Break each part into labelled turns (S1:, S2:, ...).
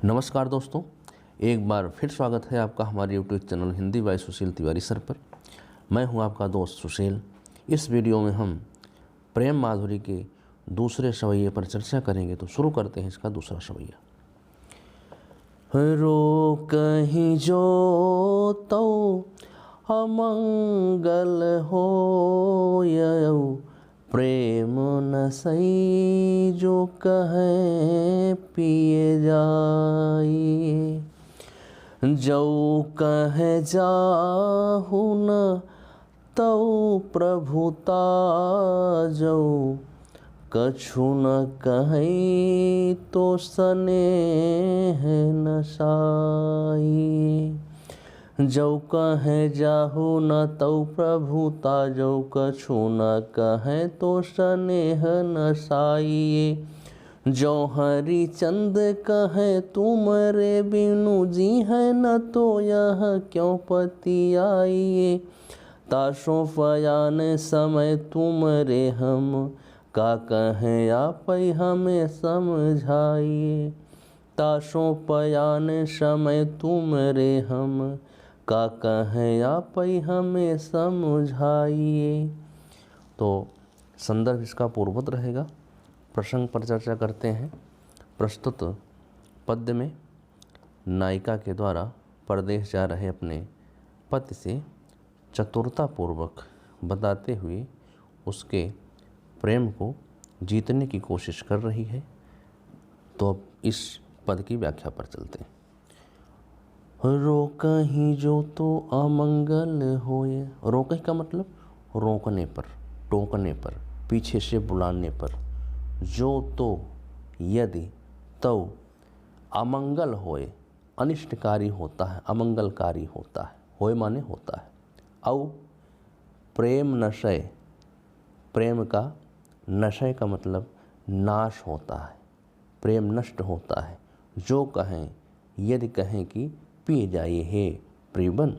S1: नमस्कार दोस्तों, एक बार फिर स्वागत है आपका हमारे यूट्यूब चैनल हिंदी बाय सुशील तिवारी सर पर। मैं हूं आपका दोस्त सुशील। इस वीडियो में हम प्रेम माधुरी के दूसरे सवैये पर चर्चा करेंगे, तो शुरू करते हैं इसका दूसरा सवैया। रो कहीं जो तो अमंगल हो यौ, प्रेम न सही जो कहे पिए जाई। जो कहे जाहु न तौ प्रभुता जो, कछु न कहीं तो स्नेह न साई। जो कहे जाहु न तौ प्रभुता जो, कछु न कहे तो स्नेह न साई। जो हरिचंद कहे तुमरे बिनु जी है न तो यह क्यों पति आई। तासो पयान समय तुमरे हम का कहें आप हमें समझाइए। तासो पयान समय तुमरे हम का कहें आप हमें समझाइए। तो संदर्भ इसका पूर्ववत रहेगा। प्रसंग पर चर्चा करते हैं। प्रस्तुत पद्य में नायिका के द्वारा परदेश जा रहे अपने पति से चतुरतापूर्वक बताते हुए उसके प्रेम को जीतने की कोशिश कर रही है। तो अब इस पद की व्याख्या पर चलते हैं। रोकहीं जो तो अमंगल होए। रोकहीं का मतलब रोकने पर, टोकने पर, पीछे से बुलाने पर। जो तो यदि तो अमंगल होए, अनिष्टकारी होता है, अमंगलकारी होता है। होए माने होता है। औ प्रेम नशय, प्रेम का नशय का मतलब नाश होता है, प्रेम नष्ट होता है। जो कहें, यदि कहें कि पी जाइए, हे प्रियवन,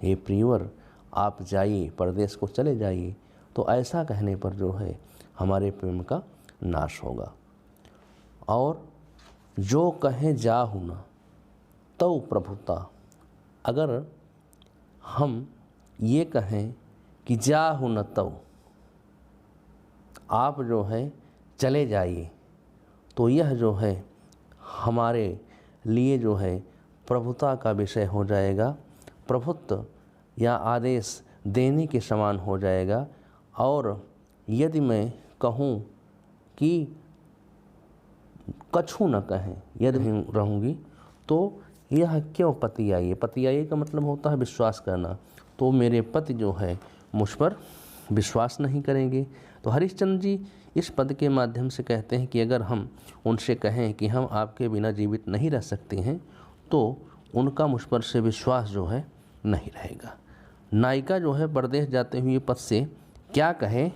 S1: हे प्रियवर, आप जाइए, परदेश को चले जाइए, तो ऐसा कहने पर जो है हमारे प्रेम का नाश होगा। और जो कहें जाहु न तौ प्रभुता, अगर हम ये कहें कि जाहु न तौ, आप जो है चले जाइए, तो यह जो है हमारे लिए जो है प्रभुता का विषय हो जाएगा, प्रभुत्व या आदेश देने के समान हो जाएगा। और यदि मैं कहूँ कि कछु न कहें, यदि रहूँगी, तो यह क्यों पति आई। पति आई का मतलब होता है विश्वास करना। तो मेरे पति जो है मुझ पर विश्वास नहीं करेंगे। तो हरिश्चंद्र जी इस पद के माध्यम से कहते हैं कि अगर हम उनसे कहें कि हम आपके बिना जीवित नहीं रह सकते हैं, तो उनका मुझ पर से विश्वास जो है नहीं रहेगा। नायिका जो है परदेश जाते हुए पद से क्या कहे।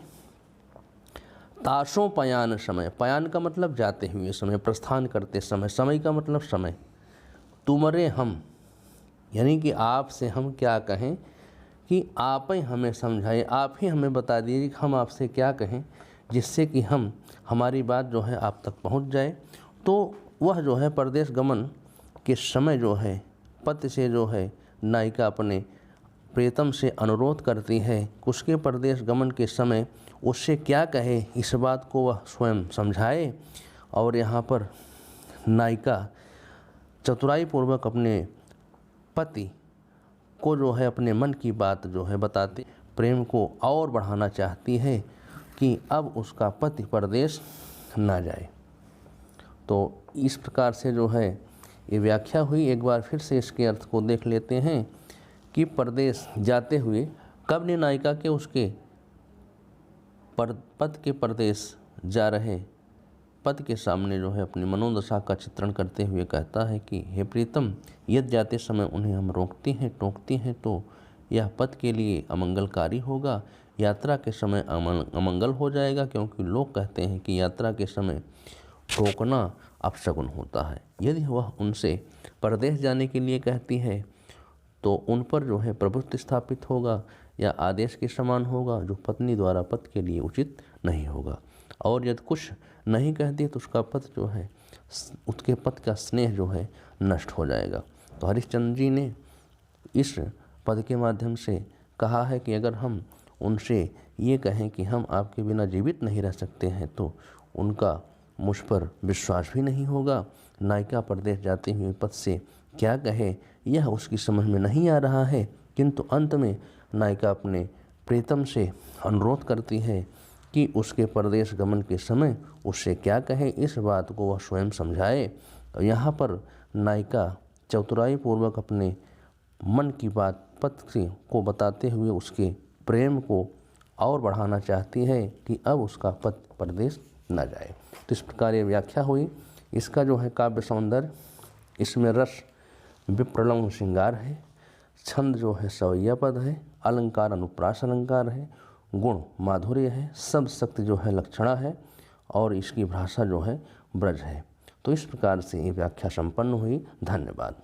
S1: तासों पयान समय, पयान का मतलब जाते हुए समय, प्रस्थान करते समय, समय का मतलब समय। तुमरे हम, यानी कि आपसे हम क्या कहें कि आप ही हमें समझाइए, आप ही हमें बता दीजिए कि हम आपसे क्या कहें, जिससे कि हमारी बात जो है आप तक पहुंच जाए। तो वह जो है परदेश गमन के समय जो है पति से जो है नायिका अपने प्रियतम से अनुरोध करती है। उसके परदेश गमन के समय उससे क्या कहे, इस बात को वह स्वयं समझाए। और यहाँ पर नायिका चतुराई पूर्वक अपने पति को जो है अपने मन की बात जो है बताते, प्रेम को और बढ़ाना चाहती है कि अब उसका पति परदेश ना जाए। तो इस प्रकार से जो है ये व्याख्या हुई। एक बार फिर से इसके अर्थ को देख लेते हैं कि परदेश जाते हुए कब ने नायिका के उसके पति के परदेश जा रहे पति के सामने जो है अपनी मनोदशा का चित्रण करते हुए कहता है कि हे प्रीतम, यदि जाते समय उन्हें हम रोकते हैं, टोकते हैं, तो यह पति के लिए अमंगलकारी होगा, यात्रा के समय अमंगल हो जाएगा। क्योंकि लोग कहते हैं कि यात्रा के समय टोकना अपशगुन होता है। यदि वह उनसे परदेश जाने के लिए कहती है, तो उन पर जो है प्रभुत्व स्थापित होगा या आदेश के समान होगा, जो पत्नी द्वारा पति के लिए उचित नहीं होगा। और यदि कुछ नहीं कहती तो उसका पति जो है उसके पति का स्नेह जो है नष्ट हो जाएगा। तो हरिश्चंद्र जी ने इस पद के माध्यम से कहा है कि अगर हम उनसे ये कहें कि हम आपके बिना जीवित नहीं रह सकते हैं तो उनका मुझ पर विश्वास भी नहीं होगा। नायिका परदेश जाते हुए पति से क्या कहे यह उसकी समझ में नहीं आ रहा है, किंतु अंत में नायिका अपने प्रीतम से अनुरोध करती है कि उसके परदेश गमन के समय उससे क्या कहे, इस बात को वह स्वयं समझाए। यहाँ पर नायिका चतुराई पूर्वक अपने मन की बात पति को बताते हुए उसके प्रेम को और बढ़ाना चाहती है कि अब उसका पति परदेश न जाए। तो इस प्रकार ये व्याख्या हुई। इसका जो है काव्य सौंदर्य, इसमें रस विप्रलंब श्रृंगार है, छंद जो है सवैया पद है, अलंकार अनुप्रास अलंकार है, गुण माधुर्य है, सब शक्ति जो है लक्षणा है और इसकी भाषा जो है ब्रज है। तो इस प्रकार से ये व्याख्या संपन्न हुई। धन्यवाद।